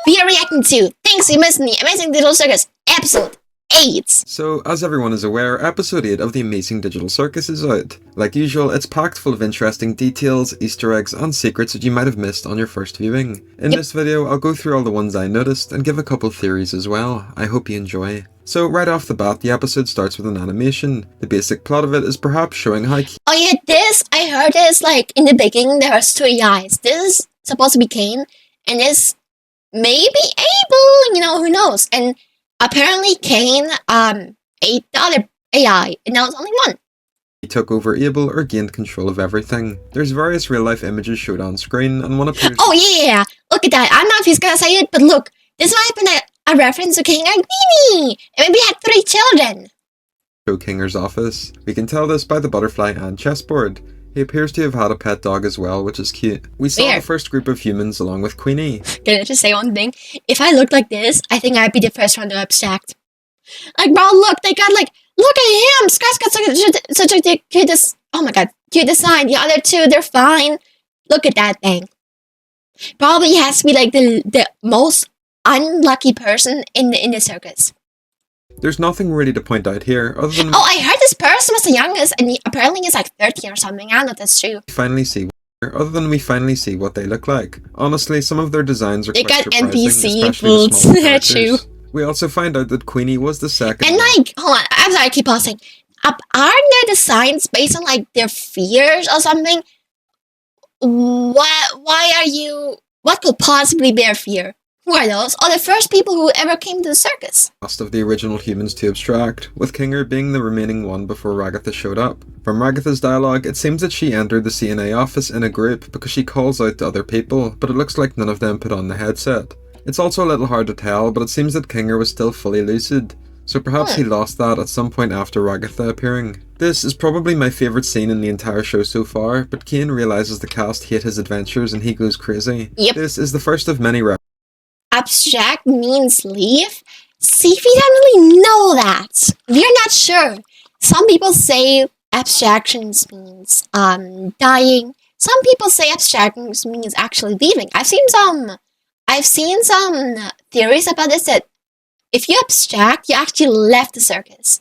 We are reacting to Things We Missed in the Amazing Digital Circus, Episode 8. So, as everyone is aware, Episode 8 of the Amazing Digital Circus is out. Like usual, it's packed full of interesting details, Easter eggs, and secrets that you might have missed on your first viewing. In this video, I'll go through all the ones I noticed and give a couple theories as well. I hope you enjoy. So, right off the bat, the episode starts with an animation. The basic plot of it is perhaps showing how... Oh yeah, I heard this, like, in the beginning there was two AIs. This is supposed to be Cain, and this maybe Abel, who knows. And apparently Cain ate the other AI, and now it's only one. He took over Abel or gained control of everything. There's various real-life images showed on screen, and one appears... Oh yeah, look at that. I don't know if he's gonna say it, but look, this might have been a reference to King Agini, and maybe he had 3 children. Show Kinger's office. We can tell this by the butterfly and chessboard. He appears to have had a pet dog as well, which is cute. We saw the first group of humans along with Queenie. Can I just say one thing? If I looked like this, I think I'd be the first one to abstract. Like, bro, look, they got like, look at him! Scott's got such a cute, oh my god, cute design. The other two, they're fine. Look at that thing. Probably has to be like the most unlucky person in the circus. There's nothing really to point out here, other than... Oh, I heard this person was the youngest, and apparently he's like 13 or something. I don't know if that's true. We finally see what they look like. Honestly, some of their designs are quite surprising, NPC boots. That's true. We also find out that Queenie was the second... And like, hold on, I'm sorry, I keep pausing. Aren't there designs based on like their fears or something? What could possibly be their fear? Who are those? Oh, the first people who ever came to the circus. Last of the original humans to abstract, with Kinger being the remaining one before Ragatha showed up. From Ragatha's dialogue, it seems that she entered the CNA office in a group because she calls out to other people, but it looks like none of them put on the headset. It's also a little hard to tell, but it seems that Kinger was still fully lucid, so perhaps he lost that at some point after Ragatha appearing. This is probably my favourite scene in the entire show so far, but Cain realises the cast hate his adventures and he goes crazy. Yep. This is the first of many Abstract means leave? See, we don't really know that. We're not sure. Some people say abstractions means dying. Some people say abstractions means actually leaving. I've seen some theories about this, that if you abstract, you actually left the circus.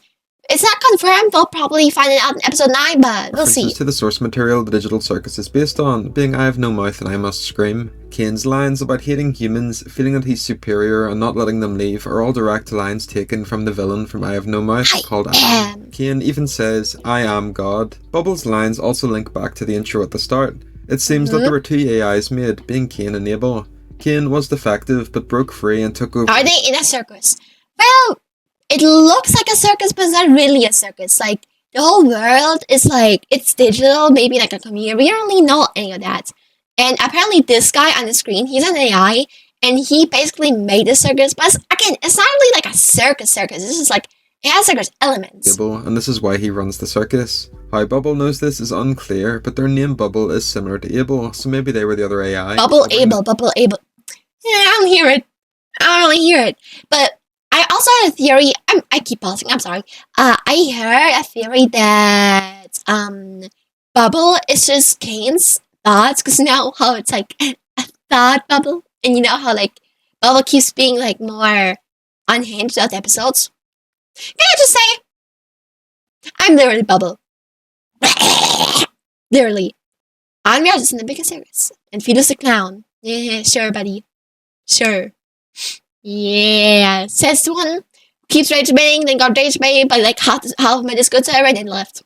It's not confirmed. We'll probably find it out in episode 9, but we'll see. To the source material the digital circus is based on, being I have no mouth and I must scream. Cain's lines about hating humans, feeling that he's superior and not letting them leave are all direct lines taken from the villain from I Have No Mouth called I Am. Cain even says, I am God. Bubbles' lines also link back to the intro at the start. It seems that there were 2 AIs made, being Cain and Abel. Cain was defective but broke free and took over. Are they in a circus? Well, it looks like a circus, but it's not really a circus. Like, the whole world is like, it's digital, maybe like a computer. We don't really know any of that. And apparently this guy on the screen, he's an AI, and he basically made the circus. But again, it's not really like a circus. This is like, it has circus elements. And this is why he runs the circus. How Bubble knows this is unclear, but their name Bubble is similar to Abel, so maybe they were the other AI. Bubble Abel. Yeah, I don't hear it. I don't really hear it. But I also had a theory. I keep pausing. I'm sorry. I heard a theory that Bubble is just Cain's thoughts, because you know how it's like a thought bubble, and you know how like Bubble keeps being like more unhinged throughout the episodes. Can I just say, I'm literally Bubble. Literally, I'm just in the biggest circus, and Filu's the clown. Yeah, sure, buddy. Sure. Yeah, says the one, keeps rage baiting, then got rage baited by like half of my disco server and then left.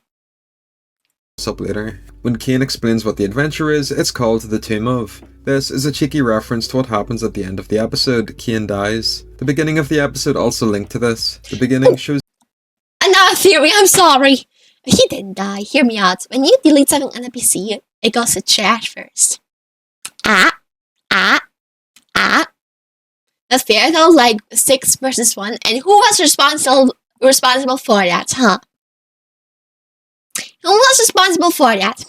Up later. When Cain explains what the adventure is, it's called the Tomb of. This is a cheeky reference to what happens at the end of the episode. Cain dies. The beginning of the episode also linked to this. The beginning shows... Another theory, I'm sorry. He didn't die, hear me out. When you delete something on a PC, it goes to trash first. That's fair though, like 6 versus 1, and who was responsible for that, huh? Who was responsible for that,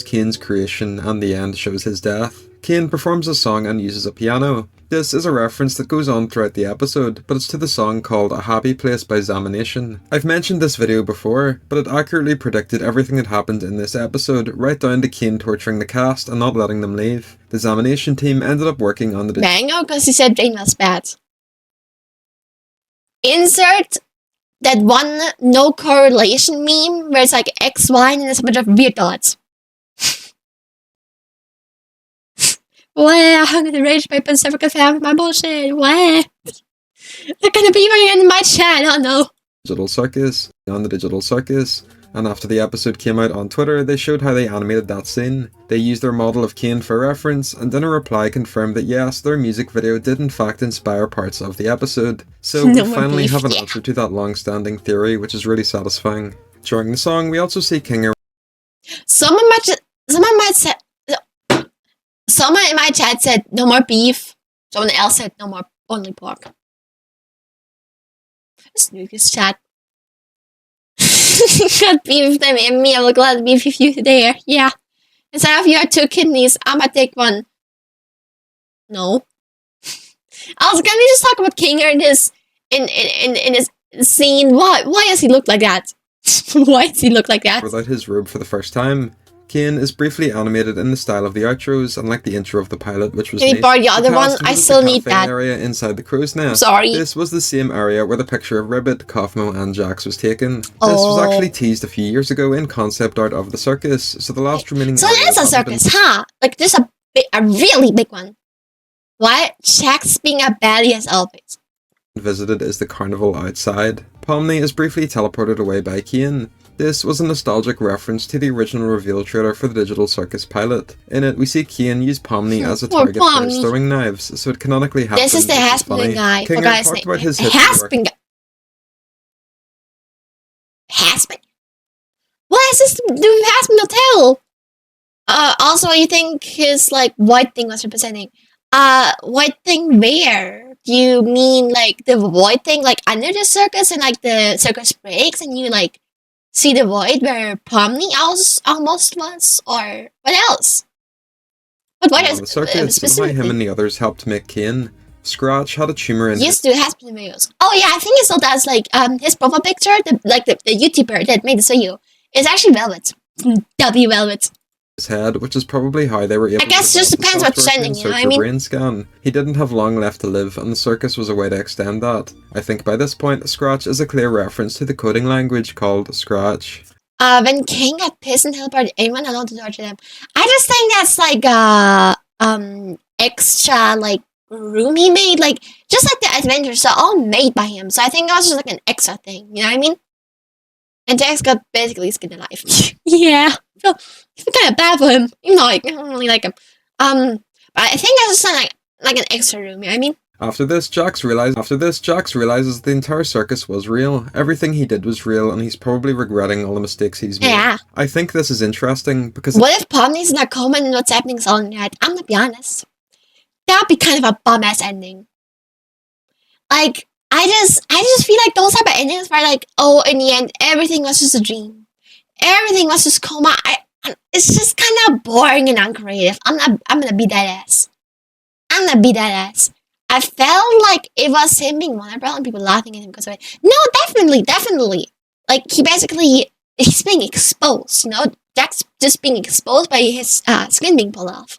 Cain's creation, and the end shows his death. Kane performs a song and uses a piano. This is a reference that goes on throughout the episode, but it's to the song called A Happy Place by Zamination. I've mentioned this video before, but it accurately predicted everything that happened in this episode, right down to Kane torturing the cast and not letting them leave. The Zamination team ended up working on the Mango, because he said Jane was bad. Insert that one no correlation meme where it's like X, Y, and there's a bunch of weird dots. Wow, I'm gonna rage my Pacifica fan with my bullshit. Wow. They're gonna be in my chat, oh no. Digital Circus, and after the episode came out on Twitter, they showed how they animated that scene. They used their model of Kane for reference, and in a reply confirmed that yes, their music video did in fact inspire parts of the episode. So we finally have an answer to that long-standing theory, which is really satisfying. During the song, we also see Kinger. Someone in my chat said no more beef. Someone else said no more, only pork. Just nuke his chat. Got beef with them and me. I will gladly beef with you there. Yeah. Instead of you have 2 kidneys, I'ma take one. No. Also, can we just talk about Kinger in this scene? Why does he look like that? Why does he look like that? Without his robe for the first time. Kane is briefly animated in the style of the outros, unlike the intro of the pilot, which was Can we borrow the other one? I still need that. Area inside the crow's nest. Sorry. This was the same area where the picture of Ribbit, Kaufmo, and Jax was taken. This was actually teased a few years ago in concept art of the circus, so the last remaining. So there's a circus, huh? Like there's a really big one. What? Jax being a baddie as always. Visited is the carnival outside. Pomni is briefly teleported away by Kane. This was a nostalgic reference to the original reveal trailer for the Digital Circus pilot. In it, we see Kane use Pomni as a target for his throwing knives, so it canonically happens. This is the Haspin guy. Kinger talked about his Haspin guy. Haspin? What is this to do with Haspin Hotel? Also, you think his, like, white thing was representing? White thing where? Do you mean, like, the void thing, like, under the circus and, like, the circus breaks and you, like, see the void where Pomni almost was? Or what else? But what is the circus, why him and the others helped make Kane. Scratch had a tumor in his... Yes, Haspin videos. Oh yeah, I think he still does, like, his profile picture, the YouTuber that made this video, is actually Velvet. W Velvet. His head, which is probably how they were able I guess to just depends what's sending, you know what I mean? Brain scan. He didn't have long left to live, and the circus was a way to extend that. I think by this point, Scratch is a clear reference to the coding language called Scratch. When King got pissed and teleported anyone allowed to torture them. I just think that's like extra like room he made, like just like the adventures are all made by him. So I think that was just like an extra thing, you know what I mean? And Jax got basically skinned alive. Yeah. I feel kind of bad for him. Even though I don't really like him. But I think that's just like an extra room, you know what I mean? After this, Jax realizes the entire circus was real. Everything he did was real, and he's probably regretting all the mistakes he's made. Yeah. I think this is interesting because... What if Pomni's not common and what's happening is all in your head? I'm gonna be honest. That'd be kind of a bum-ass ending. Like, I just feel like those type of endings where like, oh, in the end, everything was just a dream. Everything was just coma. It's just kind of boring and uncreative. I'm gonna be that ass. I felt like it was him being vulnerable and people laughing at him because of it. No, definitely. Like, he's being exposed, you know? Jack's just being exposed by his skin being pulled off.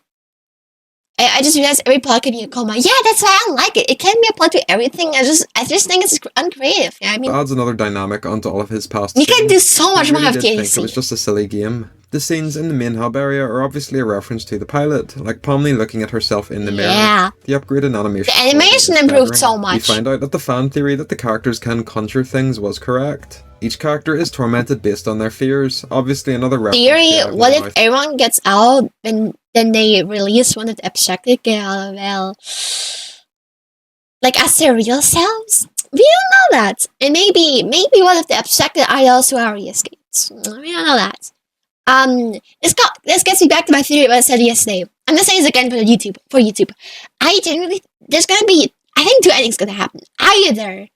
I just realized every plot can be a coma. Yeah, that's why I don't like it. It can be a plot to everything. I just think it's uncreative. Yeah, I mean, it adds another dynamic onto all of his past. You can do so much more with TADC. Think it was just a silly game. The scenes in the main hub area are obviously a reference to the pilot, like Pomni looking at herself in the mirror. Yeah. The upgraded animation. The animation improved so much. We find out that the fan theory that the characters can conjure things was correct. Each character is tormented based on their fears. Obviously, another reference. Theory: what if everyone gets out and then they release one of the abstracted get out of hell? Like as their real selves? We don't know that. And maybe one of the abstracted idols who already escaped. We don't know that. This gets me back to my theory what I said yesterday. I'm gonna say this again for YouTube. I think two endings gonna happen. Either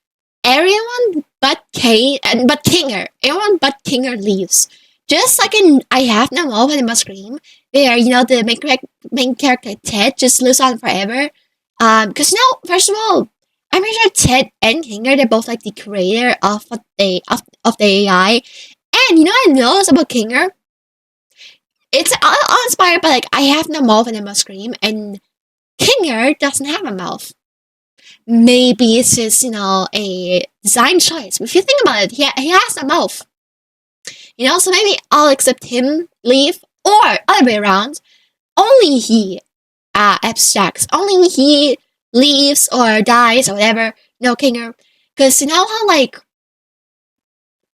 everyone but Kinger leaves. Just like in I Have No More when they must scream. where, the main character Ted just lives on forever. Because first of all, I'm pretty sure Ted and Kinger, they're both like the creator of of the AI. And I noticed about Kinger? It's all inspired by like I have no mouth and I must scream, and Kinger doesn't have a mouth. Maybe it's just a design choice. If you think about it, he has a mouth. So maybe I'll accept him leave, or other way around. Only he abstracts. Only he leaves or dies or whatever. Kinger, because how like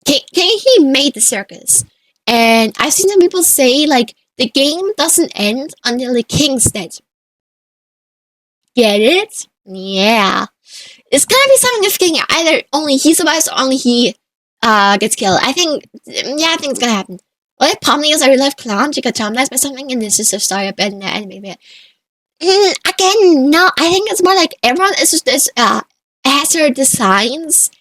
he made the circus, and I've seen some people say like the game doesn't end until the king's dead. Get it? Yeah. It's gonna be something with King. Either only he survives or only he gets killed. I think it's gonna happen. What if Pomni is a real life clown? She got traumatized by something and this is a story up in the anime bit. Again, no, I think it's more like everyone is just has their designs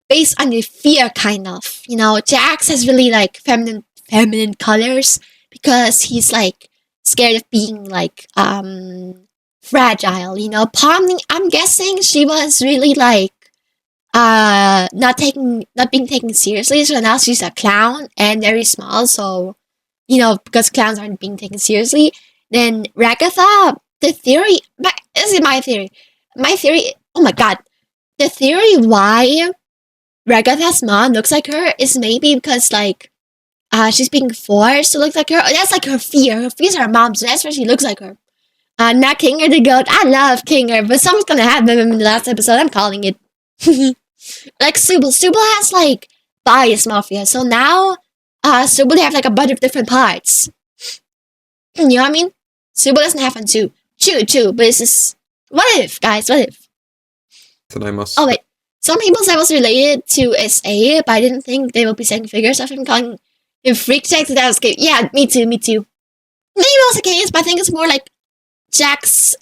based on the fear kind of. Jax has really like feminine colors because he's like scared of being like fragile. Pomni, I'm guessing she was really like not being taken seriously, so now she's a clown and very small, so because clowns aren't being taken seriously. Then Ragatha, the theory, this is my theory, oh my god, the theory why Ragatha's mom looks like her is maybe because like she's being forced to look like her. That's like her fears are her mom, so that's why she looks like her. Not Kinger the goat. I love Kinger, but something's gonna happen in the last episode. I'm calling it. Like Tsubasa has like bias mafia, so now Tsubasa have like a bunch of different parts. You know what I mean? Tsubasa doesn't have one too. True, but it's just what if, guys? What if? Then I must. Oh wait, some people said it was related to SA, but I didn't think they would be saying figures of him calling him freak Jax. That was good. Yeah, me too. Maybe it was the case, but I think it's more like Jax's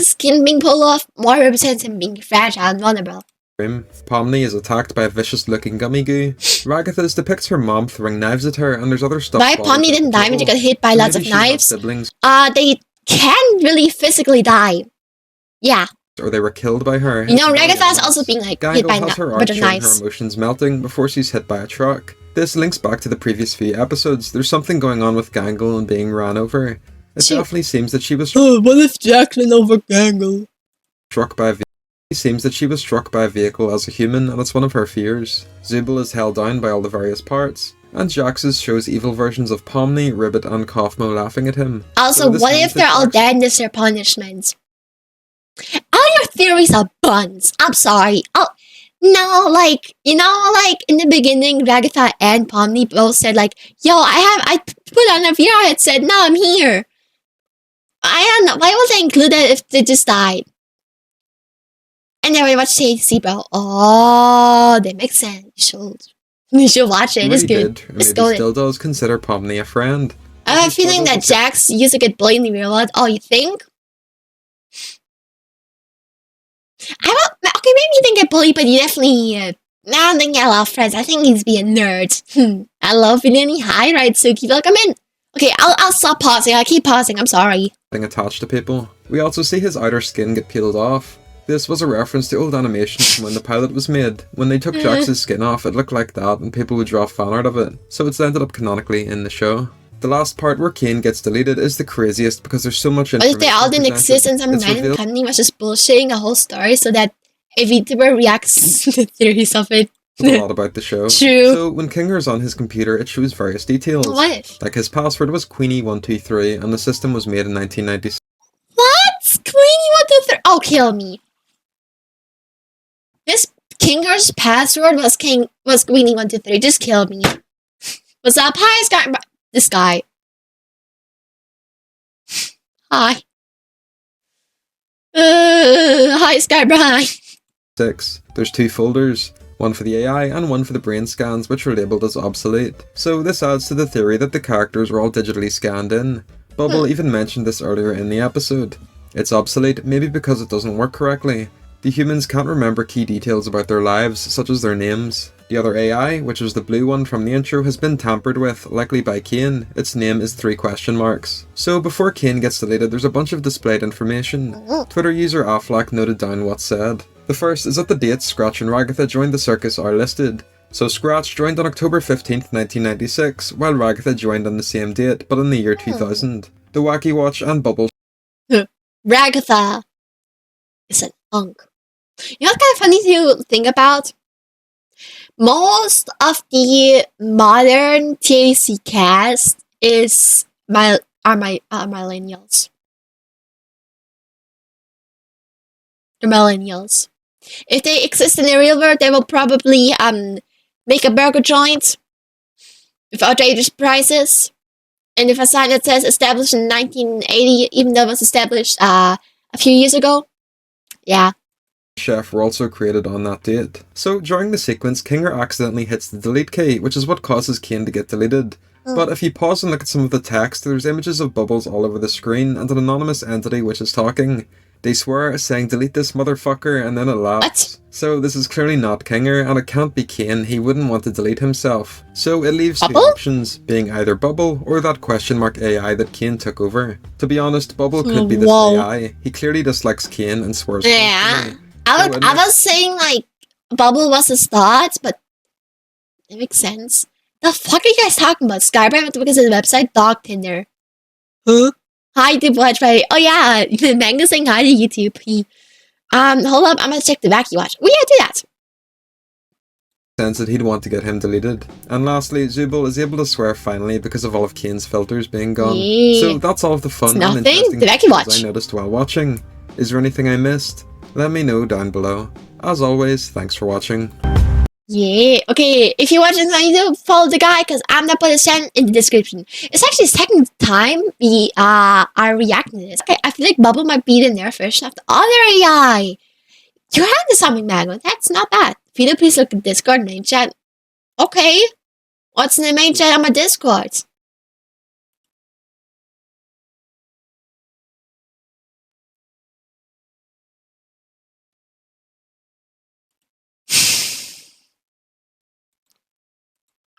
skin being pulled off more represents him being fragile and vulnerable. Pomni is attacked by a vicious-looking gummy goo. Ragatha's depicts her mom throwing knives at her, and there's other stuff. Why Pomni didn't die when she got hit by lots of knives? Siblings. They can really physically die. Yeah. Or they were killed by her. Ragatha's also being like hit by her bunch of knives. Her emotions melting before she's hit by a truck. This links back to the previous few episodes. There's something going on with Gangle and being ran over. It definitely seems that she was. What if Jax ran over Gangle? Struck by a vehicle. It seems that she was struck by a vehicle as a human, and it's one of her fears. Zubul is held down by all the various parts, and Jax's shows evil versions of Pomni, Ribbit, and Kaufmo laughing at him. Also, what if they're all dead and this is their punishment? All your theories are buns. I'm sorry. No, like, in the beginning, Ragatha and Pomni both said, like, yo, I put on a VR headset, now I'm here. I don't know, why would they include that if they just died? And then we watch TADC, bro. Oh, that makes sense. You should watch it, it's good. It's good. Still does consider Pomni a friend. I have a feeling that Jax used to get bullied in the real world. Oh, you think? Okay, maybe you didn't get bullied, but you definitely, I don't think he had a lot of friends. I think he's being a nerd. I love Filunie. Hi, right, Suki, welcome in. Okay, I'll stop pausing. I'll keep pausing, I'm sorry. Attached to people. We also see his outer skin get peeled off. This was a reference to old animations from when the pilot was made. When they took Jax's skin off, it looked like that, and people would draw fan art of it, so it's ended up canonically in the show. The last part where Kane gets deleted is the craziest because there's so much information. But if they all didn't exist and some random company was just bullshitting a whole story so that a VTuber reacts to the theories of it. A lot about the show. True. So when Kinger's on his computer, it shows various details. What? Like his password was Queenie123 and the system was made in 1996. What? Queenie123? Oh, kill me. This Kinger's password was Queenie123. Just kill me. What's up? Hi, Sky. This guy. Hi. Hi, Skybrine. 6. There's 2 folders, one for the AI and one for the brain scans, which are labelled as obsolete. So this adds to the theory that the characters were all digitally scanned in. Bubble even mentioned this earlier in the episode. It's obsolete, maybe because it doesn't work correctly. The humans can't remember key details about their lives, such as their names. The other AI, which was the blue one from the intro, has been tampered with, likely by Kane. Its name is 3 question marks. So before Kane gets deleted, there's a bunch of displayed information. Twitter user Affleck noted down what's said. The first is that the dates Scratch and Ragatha joined the circus are listed. So Scratch joined on October 15th, 1996, while Ragatha joined on the same date, but in the year 2000. The Wacky Watch and Bubble Ragatha is an unk. You know what's kind of funny to think about? Most of the modern TADC cast are millennials. They're millennials. If they exist in the real world, they will probably make a burger joint with outrageous prices, and with a sign that says established in 1980, even though it was established a few years ago. Yeah. Chef were also created on that date. So during the sequence, Kinger accidentally hits the delete key, which is what causes Kane to get deleted. But if you pause and look at some of the text, there's images of bubbles all over the screen and an anonymous entity which is talking. They swear, saying delete this motherfucker, and then it laughs. What? So this is clearly not Kinger, and it can't be Kane, he wouldn't want to delete himself. So it leaves two Bubble? options, being either Bubble or that question mark AI that Kane took over. To be honest, Bubble could be this Whoa. AI. He clearly dislikes Kane and swears Yeah. constantly. I was saying like Bubble was his thoughts, but it makes sense. The fuck are you guys talking about? Skybrand because of the website Dog Tinder. Huh? Hi to Watch by oh yeah, the manga saying hi to YouTube. Hold up, I'm gonna check the Wacky Watch. We gotta do that. Sense that he'd want to get him deleted. And lastly, Zubul is able to swear finally because of all of Kane's filters being gone. Yeah. So that's all of the fun It's and nothing. interesting The Wacky things Watch. I noticed while watching. Is there anything I missed? Let me know down below. As always, thanks for watching. Yeah. Okay, if you're watching this on YouTube, follow the guy because I'm gonna put his channel in the description. It's actually the second time we are reacting to this. Okay, I feel like Bubble might be the nerf version of the other AI. You're onto something, Magma. That's not bad. Filu, please look at Discord main chat. Okay. What's in the main chat on my Discord?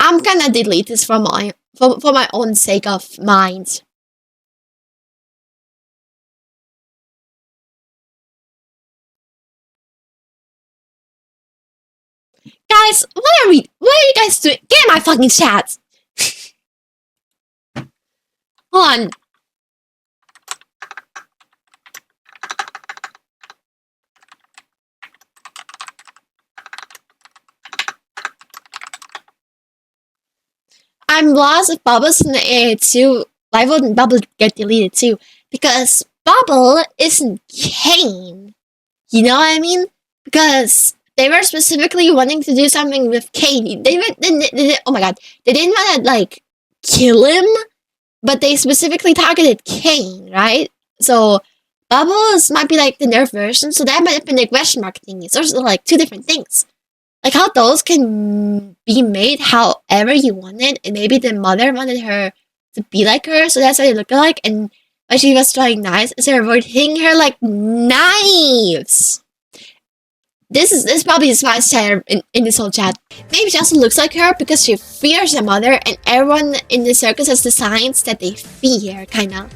I'm gonna delete this for my own sake of mind. Guys, what are you guys doing? Get in my fucking chat! Hold on. I'm lost if Bubble's in the area too. Why wouldn't Bubble get deleted too? Because Bubble isn't Kane. You know what I mean? Because they were specifically wanting to do something with Kane. Oh my god. They didn't want to, like, kill him, but they specifically targeted Kane, right? So, Bubbles might be, like, the nerf version, so that might have been the question mark thing. It's also, like, two different things. Like, how those can be made however you want it, and maybe the mother wanted her to be like her, so that's what they look like, and when she was trying knives, instead of hitting her like knives. This is probably the smartest chat in this whole chat. Maybe she also looks like her because she fears her mother, and everyone in the circus has the signs that they fear, kinda.